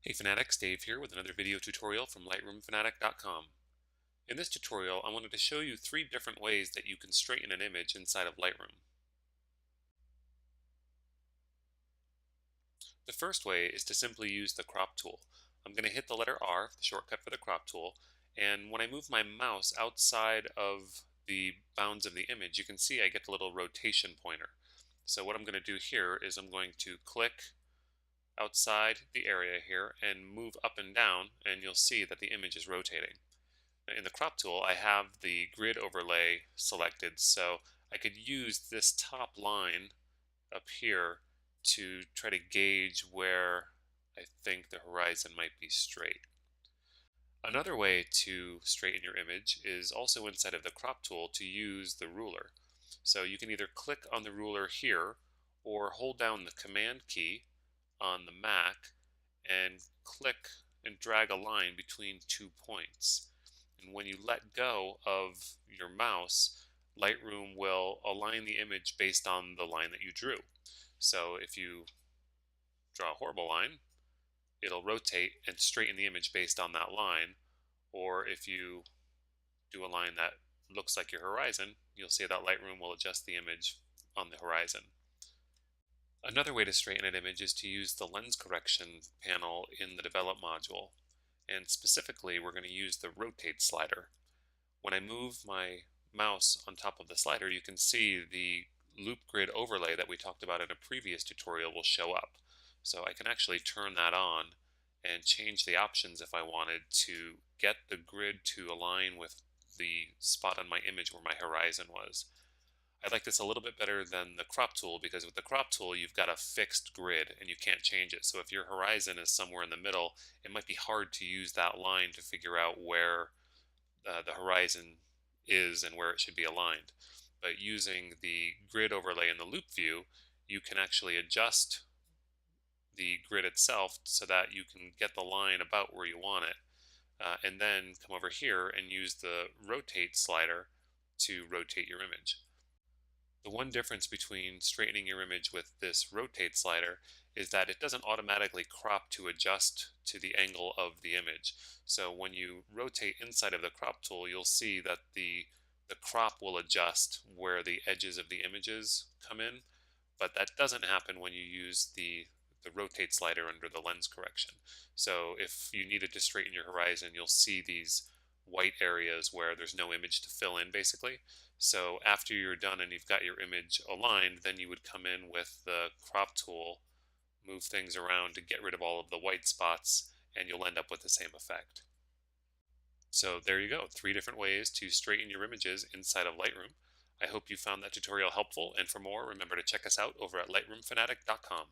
Hey Fanatics, Dave here with another video tutorial from lightroomfanatic.com. In this tutorial, I wanted to show you three different ways that you can straighten an image inside of Lightroom. The first way is to simply use the crop tool. I'm going to hit the letter R, the shortcut for the crop tool, and when I move my mouse outside of the bounds of the image, you can see I get the little rotation pointer. So what I'm going to do here is I'm going to click outside the area here and move up and down, and you'll see that the image is rotating. In the crop tool, I have the grid overlay selected, so I could use this top line up here to try to gauge where I think the horizon might be straight. Another way to straighten your image is also inside of the crop tool to use the ruler. So you can either click on the ruler here or hold down the command key on the Mac and click and drag a line between 2 points. And when you let go of your mouse, Lightroom will align the image based on the line that you drew. So if you draw a horrible line, it'll rotate and straighten the image based on that line. Or if you do a line that looks like your horizon, you'll see that Lightroom will adjust the image on the horizon. Another way to straighten an image is to use the lens correction panel in the develop module. And specifically, we're going to use the rotate slider. When I move my mouse on top of the slider, you can see the loop grid overlay that we talked about in a previous tutorial will show up. So I can actually turn that on and change the options if I wanted to get the grid to align with the spot on my image where my horizon was. I like this a little bit better than the crop tool because with the crop tool you've got a fixed grid and you can't change it. So if your horizon is somewhere in the middle, it might be hard to use that line to figure out where the horizon is and where it should be aligned. But using the grid overlay in the loop view, you can actually adjust the grid itself so that you can get the line about where you want it. And then come over here and use the rotate slider to rotate your image. The one difference between straightening your image with this rotate slider is that it doesn't automatically crop to adjust to the angle of the image. So when you rotate inside of the crop tool, you'll see that the crop will adjust where the edges of the images come in, but that doesn't happen when you use the rotate slider under the lens correction. So if you needed to straighten your horizon, you'll see these white areas where there's no image to fill in basically. So after you're done and you've got your image aligned, then you would come in with the crop tool, move things around to get rid of all of the white spots, and you'll end up with the same effect. So there you go, three different ways to straighten your images inside of Lightroom. I hope you found that tutorial helpful, and for more, remember to check us out over at lightroomfanatic.com.